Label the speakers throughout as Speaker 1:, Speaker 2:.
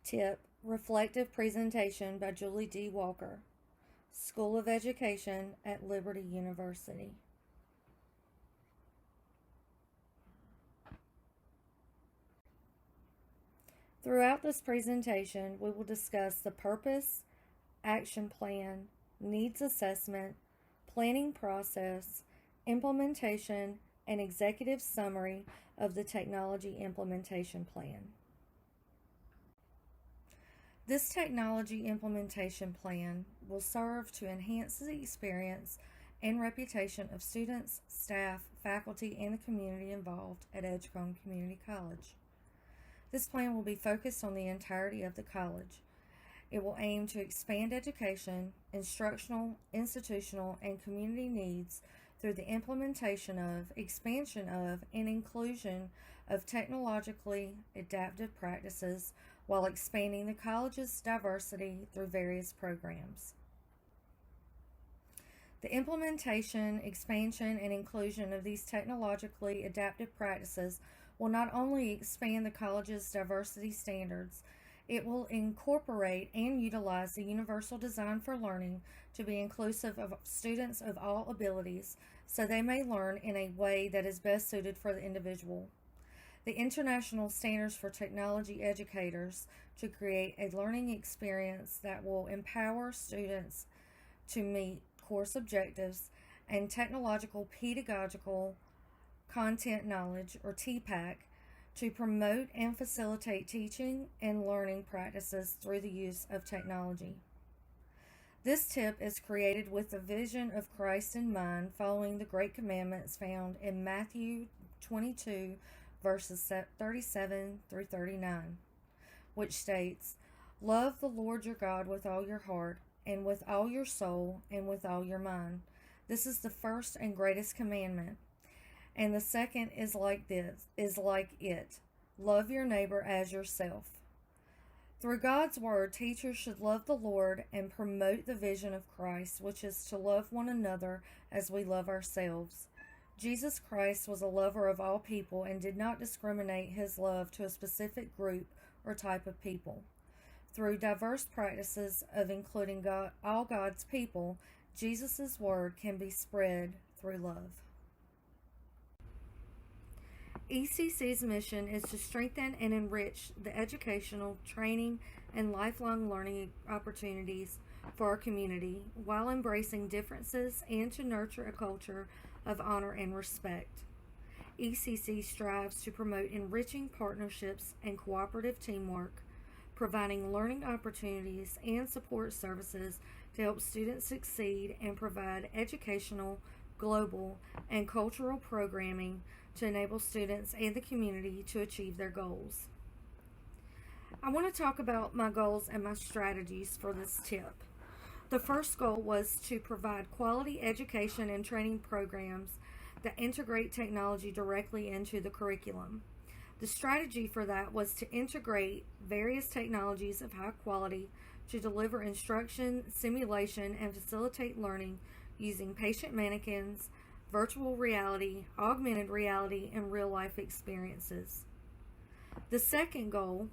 Speaker 1: Tip: Reflective Presentation by Julie D. Walker, School of Education at Liberty University. Throughout this presentation, we will discuss the purpose, action plan, needs assessment, planning process, implementation, and executive summary of the Technology Implementation Plan. This Technology Implementation Plan will serve to enhance the experience and reputation of students, staff, faculty, and the community involved at Edgecombe Community College. This plan will be focused on the entirety of the college. It will aim to expand education, instructional, institutional, and community needs through the implementation of, expansion of, and inclusion of technologically adaptive practices while expanding the college's diversity through various programs. The implementation, expansion, and inclusion of these technologically adaptive practices will not only expand the college's diversity standards, it will incorporate and utilize the universal design for learning to be inclusive of students of all abilities so they may learn in a way that is best suited for the individual. The International Standards for Technology Educators to create a learning experience that will empower students to meet course objectives and technological pedagogical content knowledge, or TPAC, to promote and facilitate teaching and learning practices through the use of technology. This tip is created with the vision of Christ in mind, following the Great Commandments found in Matthew 22, verses 37 through 39, which states, "Love the Lord your God with all your heart, and with all your soul, and with all your mind. This is the first and greatest commandment. And the second is like it. Love your neighbor as yourself." Through God's word, teachers should love the Lord and promote the vision of Christ, which is to love one another as we love ourselves. Jesus Christ was a lover of all people and did not discriminate his love to a specific group or type of people. Through diverse practices of including all God's people, Jesus' word can be spread through love. ECC's mission is to strengthen and enrich the educational, training, and lifelong learning opportunities for our community while embracing differences and to nurture a culture of honor and respect. ECC strives to promote enriching partnerships and cooperative teamwork, providing learning opportunities and support services to help students succeed, and provide educational, global, and cultural programming to enable students and the community to achieve their goals. I want to talk about my goals and my strategies for this tip. The first goal was to provide quality education and training programs that integrate technology directly into the curriculum. The strategy for that was to integrate various technologies of high quality to deliver instruction, simulation, and facilitate learning using patient mannequins, virtual reality, augmented reality, and real-life experiences. The second goal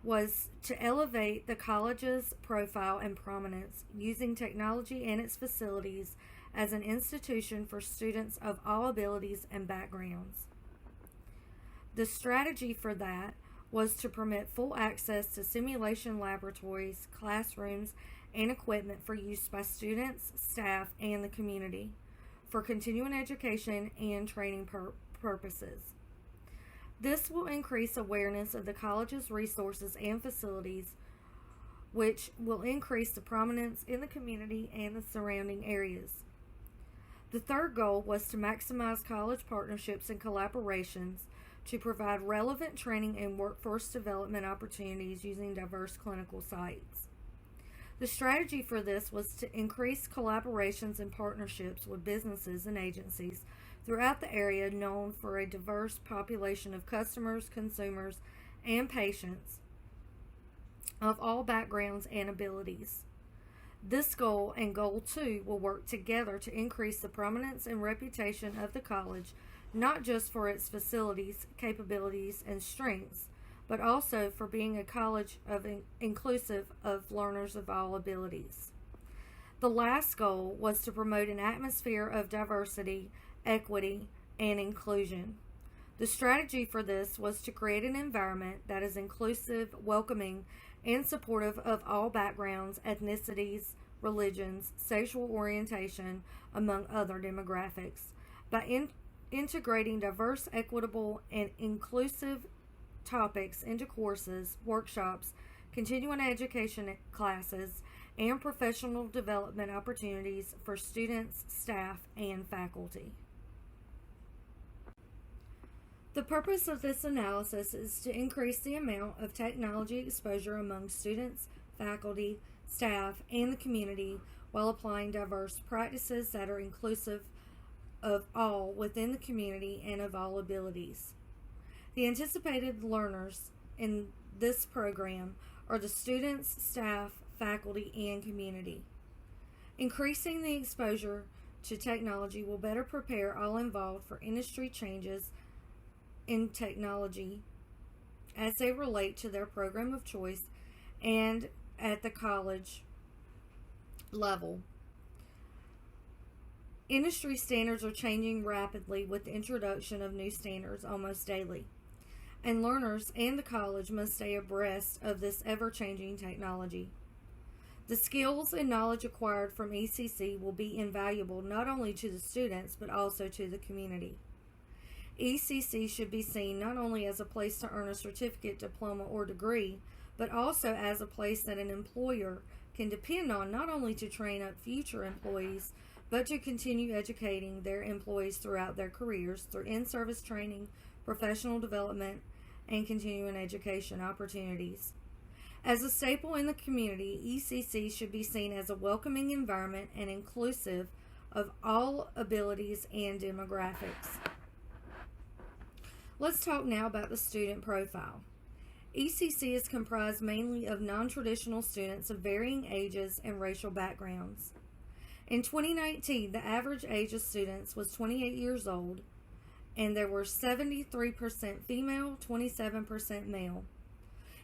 Speaker 1: was to elevate the college's profile and prominence using technology and its facilities as an institution for students of all abilities and backgrounds. The strategy for that was to permit full access to simulation laboratories, classrooms, and equipment for use by students, staff, and the community for continuing education and training purposes. This will increase awareness of the college's resources and facilities, which will increase the prominence in the community and the surrounding areas. The third goal was to maximize college partnerships and collaborations to provide relevant training and workforce development opportunities using diverse clinical sites. The strategy for this was to increase collaborations and partnerships with businesses and agencies throughout the area known for a diverse population of customers, consumers, and patients of all backgrounds and abilities. This goal and goal 2 will work together to increase the prominence and reputation of the college, not just for its facilities, capabilities, and strengths, but also for being a college inclusive of learners of all abilities. The last goal was to promote an atmosphere of diversity, equity, and inclusion. The strategy for this was to create an environment that is inclusive, welcoming, and supportive of all backgrounds, ethnicities, religions, sexual orientation, among other demographics. By integrating diverse, equitable, and inclusive topics into courses, workshops, continuing education classes, and professional development opportunities for students, staff, and faculty. The purpose of this analysis is to increase the amount of technology exposure among students, faculty, staff, and the community while applying diverse practices that are inclusive of all within the community and of all abilities. The anticipated learners in this program are the students, staff, faculty, and community. Increasing the exposure to technology will better prepare all involved for industry changes in technology as they relate to their program of choice and at the college level. Industry standards are changing rapidly with the introduction of new standards almost daily, and learners and the college must stay abreast of this ever-changing technology. The skills and knowledge acquired from ECC will be invaluable not only to the students but also to the community. ECC should be seen not only as a place to earn a certificate, diploma, or degree, but also as a place that an employer can depend on not only to train up future employees, but to continue educating their employees throughout their careers through in-service training, professional development, and continuing education opportunities. As a staple in the community, ECC should be seen as a welcoming environment and inclusive of all abilities and demographics. Let's talk now about the student profile. ECC is comprised mainly of non-traditional students of varying ages and racial backgrounds. In 2019, the average age of students was 28 years old, and there were 73% female, 27% male.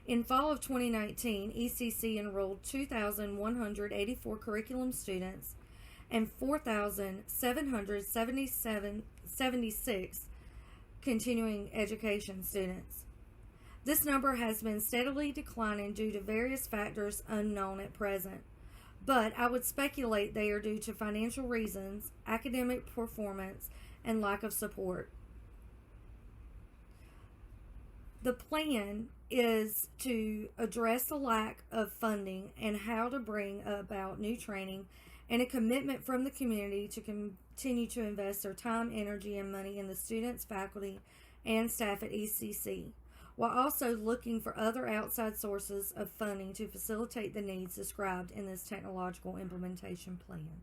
Speaker 1: In fall of 2019, ECC enrolled 2,184 curriculum students and 4,776 continuing education students. This number has been steadily declining due to various factors unknown at present, but I would speculate they are due to financial reasons, academic performance, and lack of support. The plan is to address the lack of funding and how to bring about new training and a commitment from the community to continue to invest their time, energy, and money in the students, faculty, and staff at ECC, while also looking for other outside sources of funding to facilitate the needs described in this technological implementation plan.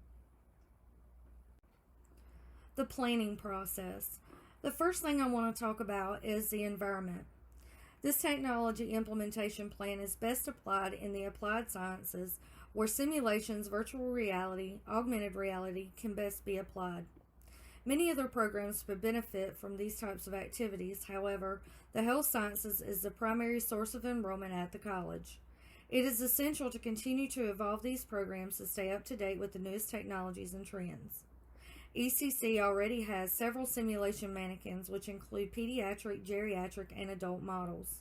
Speaker 1: The planning process. The first thing I want to talk about is the environment. This technology implementation plan is best applied in the applied sciences, where simulations, virtual reality, augmented reality can best be applied. Many other programs would benefit from these types of activities. However, the health sciences is the primary source of enrollment at the college. It is essential to continue to evolve these programs to stay up to date with the newest technologies and trends. ECC already has several simulation mannequins, which include pediatric, geriatric, and adult models.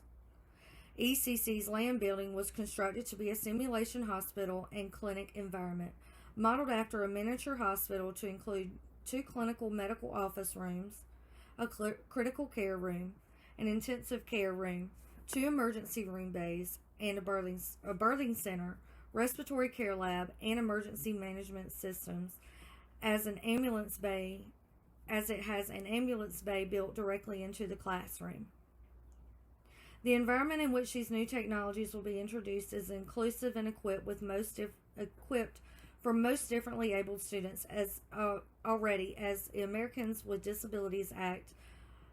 Speaker 1: ECC's land building was constructed to be a simulation hospital and clinic environment, modeled after a miniature hospital to include 2 clinical medical office rooms, a critical care room, an intensive care room, 2 emergency room bays, and a birthing center, respiratory care lab, and emergency management systems, as it has an ambulance bay built directly into the classroom. The environment in which these new technologies will be introduced is inclusive and equipped for most differently abled students as the Americans with Disabilities Act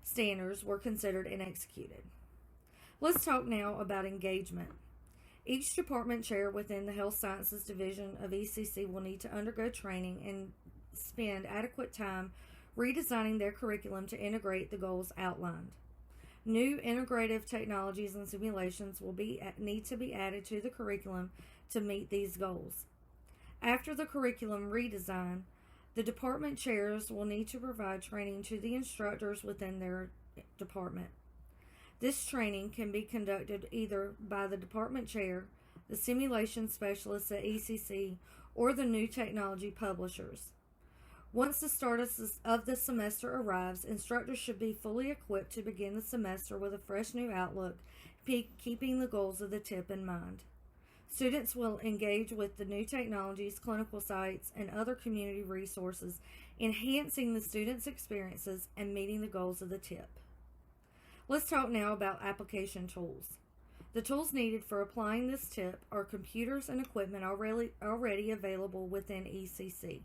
Speaker 1: standards were considered and executed. Let's talk now about engagement. Each department chair within the Health Sciences Division of ECC will need to undergo training and spend adequate time redesigning their curriculum to integrate the goals outlined. New integrative technologies and simulations will need to be added to the curriculum to meet these goals. After the curriculum redesign, the department chairs will need to provide training to the instructors within their department. This training can be conducted either by the department chair, the simulation specialists at ECC, or the new technology publishers. Once the start of the semester arrives, instructors should be fully equipped to begin the semester with a fresh new outlook, keeping the goals of the TIP in mind. Students will engage with the new technologies, clinical sites, and other community resources, enhancing the students' experiences and meeting the goals of the TIP. Let's talk now about application tools. The tools needed for applying this TIP are computers and equipment already available within ECC.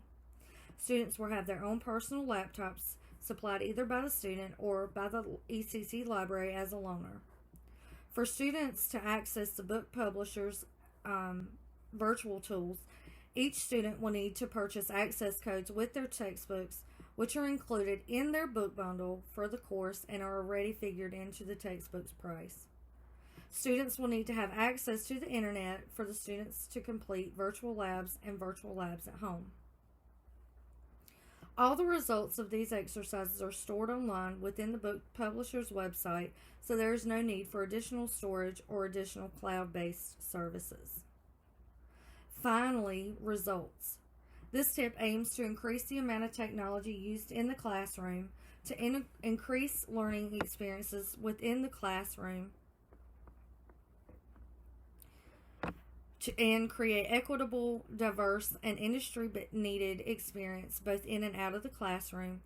Speaker 1: Students will have their own personal laptops supplied either by the student or by the ECC library as a loaner. For students to access the book publishers' virtual tools, each student will need to purchase access codes with their textbooks, which are included in their book bundle for the course and are already figured into the textbook's price. Students will need to have access to the internet for the students to complete virtual labs and virtual labs at home. All the results of these exercises are stored online within the book publisher's website, so there is no need for additional storage or additional cloud-based services. Finally, results. This tip aims to increase the amount of technology used in the classroom, to increase learning experiences within the classroom, and create equitable, diverse, and industry-needed experience both in and out of the classroom,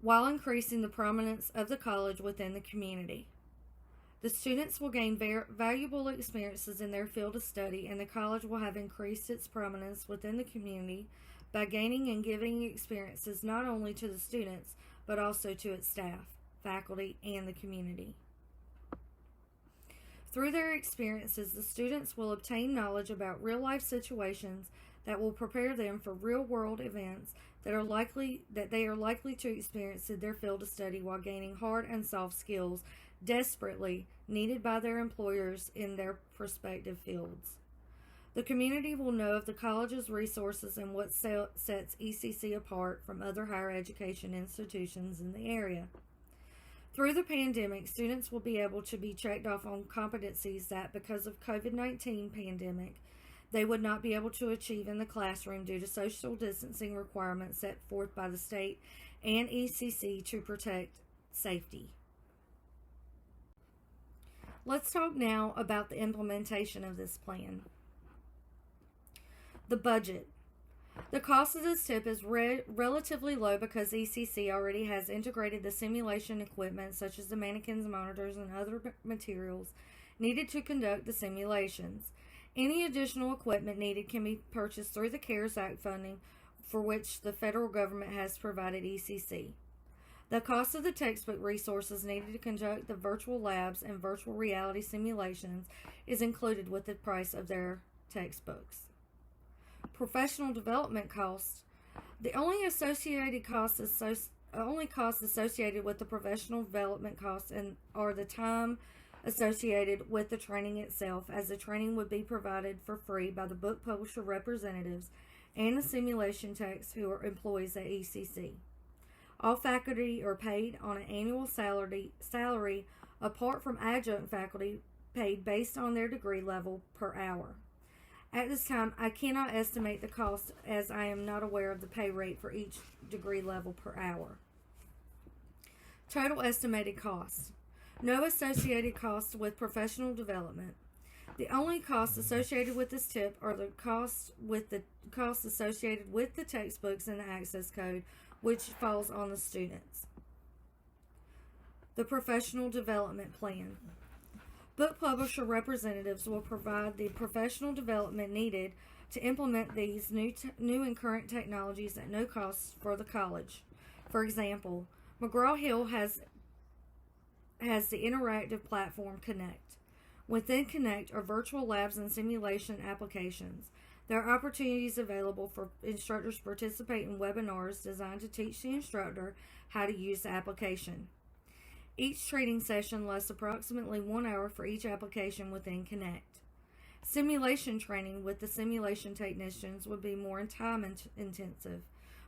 Speaker 1: while increasing the prominence of the college within the community. The students will gain valuable experiences in their field of study, and the college will have increased its prominence within the community by gaining and giving experiences not only to the students, but also to its staff, faculty, and the community. Through their experiences, the students will obtain knowledge about real-life situations that will prepare them for real-world events that they are likely to experience in their field of study, while gaining hard and soft skills desperately needed by their employers in their prospective fields. The community will know of the college's resources and what sets ECC apart from other higher education institutions in the area. Through the pandemic, students will be able to be checked off on competencies that, because of COVID-19 pandemic, they would not be able to achieve in the classroom due to social distancing requirements set forth by the state and ECC to protect safety. Let's talk now about the implementation of this plan. The budget. The cost of this tip is relatively low because ECC already has integrated the simulation equipment such as the mannequins, monitors, and other materials needed to conduct the simulations. Any additional equipment needed can be purchased through the CARES Act funding, for which the federal government has provided ECC. The cost of the textbook resources needed to conduct the virtual labs and virtual reality simulations is included with the price of their textbooks. Professional development costs. The only costs associated with the professional development costs are the time associated with the training itself, as the training would be provided for free by the book publisher representatives and the simulation techs who are employees at ECC. All faculty are paid on an annual salary apart from adjunct faculty paid based on their degree level per hour. At this time, I cannot estimate the cost as I am not aware of the pay rate for each degree level per hour. Total estimated cost. No associated costs with professional development. The only costs associated with this tip are the costs associated with the textbooks and the access code, which falls on the students. The professional development plan. Book publisher representatives will provide the professional development needed to implement these new and current technologies at no cost for the college. For example, McGraw-Hill has the interactive platform Connect. Within Connect are virtual labs and simulation applications. There are opportunities available for instructors to participate in webinars designed to teach the instructor how to use the application. Each training session lasts approximately 1 hour for each application within Connect. Simulation training with the simulation technicians would be more time intensive,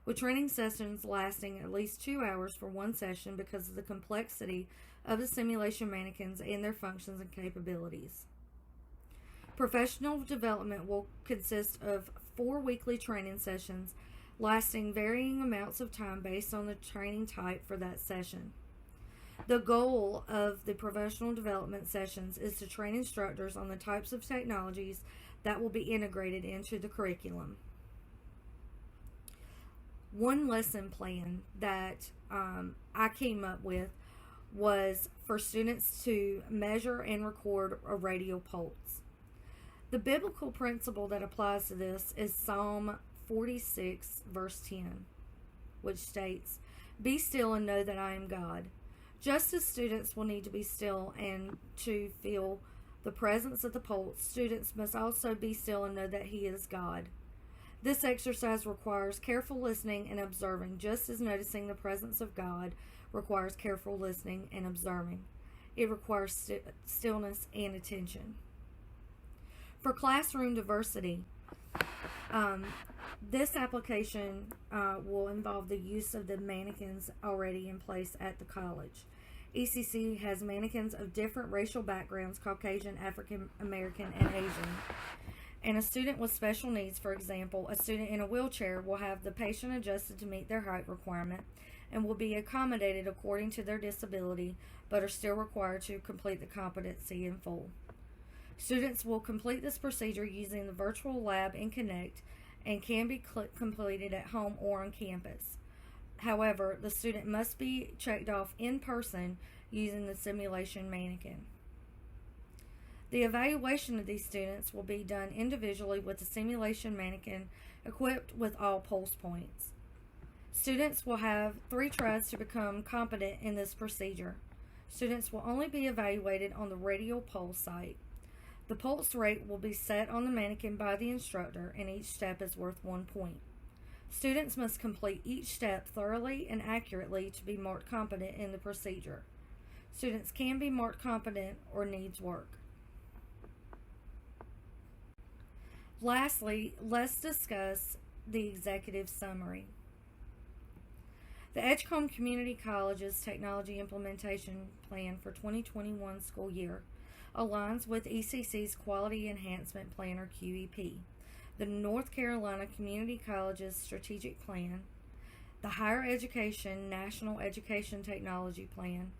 Speaker 1: with training sessions lasting at least 2 hours for one session because of the complexity of the simulation mannequins and their functions and capabilities. Professional development will consist of 4 weekly training sessions lasting varying amounts of time based on the training type for that session. The goal of the professional development sessions is to train instructors on the types of technologies that will be integrated into the curriculum. One lesson plan that I came up with was for students to measure and record a radio pulse. The biblical principle that applies to this is Psalm 46, verse 10, which states, "Be still and know that I am God." Just as students will need to be still and to feel the presence of the pulse, students must also be still and know that He is God. This exercise requires careful listening and observing, just as noticing the presence of God requires careful listening and observing. It requires stillness and attention. For classroom diversity, this application will involve the use of the mannequins already in place at the college. ECC has mannequins of different racial backgrounds: Caucasian, African American, and Asian. And a student with special needs, for example, a student in a wheelchair, will have the patient adjusted to meet their height requirement and will be accommodated according to their disability, but are still required to complete the competency in full. Students will complete this procedure using the virtual lab in Connect and can be completed at home or on campus. However, the student must be checked off in person using the simulation mannequin. The evaluation of these students will be done individually with the simulation mannequin equipped with all pulse points. Students will have 3 tries to become competent in this procedure. Students will only be evaluated on the radial pulse site. The pulse rate will be set on the mannequin by the instructor, and each step is worth 1 point. Students must complete each step thoroughly and accurately to be marked competent in the procedure. Students can be marked competent or needs work. Lastly, let's discuss the executive summary. The Edgecombe Community College's Technology Implementation Plan for 2021 school year aligns with ECC's Quality Enhancement Plan, or QEP, the North Carolina Community College's Strategic Plan, the Higher Education National Education Technology Plan,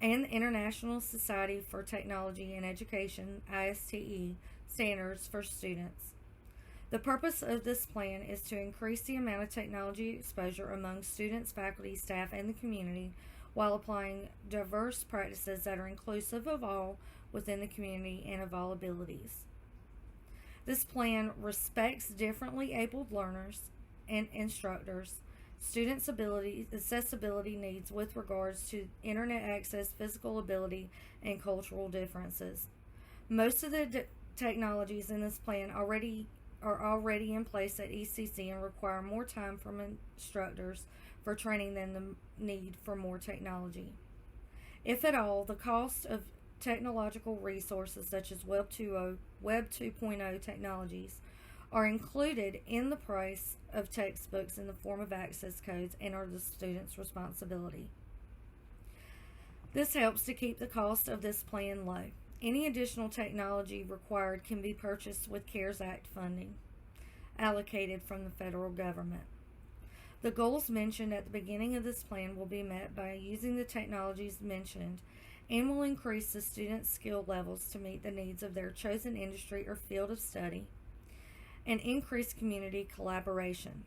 Speaker 1: and the International Society for Technology and Education, ISTE, standards for students. The purpose of this plan is to increase the amount of technology exposure among students, faculty, staff, and the community while applying diverse practices that are inclusive of all within the community and of all abilities. This plan respects differently abled learners and instructors, students' accessibility needs with regards to internet access, physical ability, and cultural differences. Most of the technologies in this plan are already in place at ECC and require more time from instructors for training than the need for more technology. If at all, the cost of technological resources such as Web 2.0 technologies are included in the price of textbooks in the form of access codes and are the student's responsibility. This helps to keep the cost of this plan low. Any additional technology required can be purchased with CARES Act funding allocated from the federal government. The goals mentioned at the beginning of this plan will be met by using the technologies mentioned and will increase the students' skill levels to meet the needs of their chosen industry or field of study and increase community collaboration.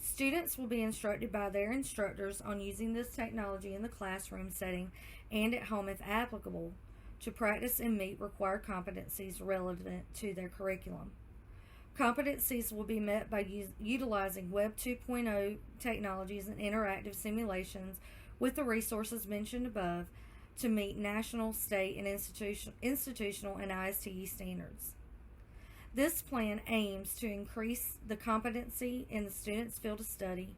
Speaker 1: Students will be instructed by their instructors on using this technology in the classroom setting and at home if applicable to practice and meet required competencies relevant to their curriculum. Competencies will be met by utilizing Web 2.0 technologies and interactive simulations with the resources mentioned above to meet national, state, and institutional and ISTE standards. This plan aims to increase the competency in the student's field of study,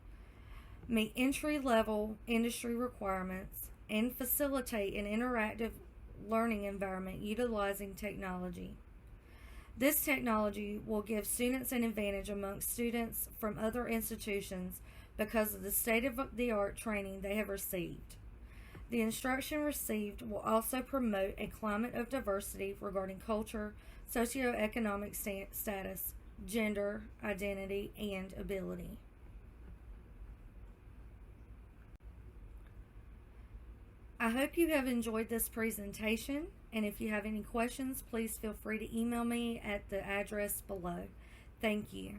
Speaker 1: meet entry-level industry requirements, and facilitate an interactive learning environment utilizing technology. This technology will give students an advantage amongst students from other institutions because of the state-of-the-art training they have received. The instruction received will also promote a climate of diversity regarding culture, socioeconomic status, gender, identity, and ability. I hope you have enjoyed this presentation, and if you have any questions, please feel free to email me at the address below. Thank you.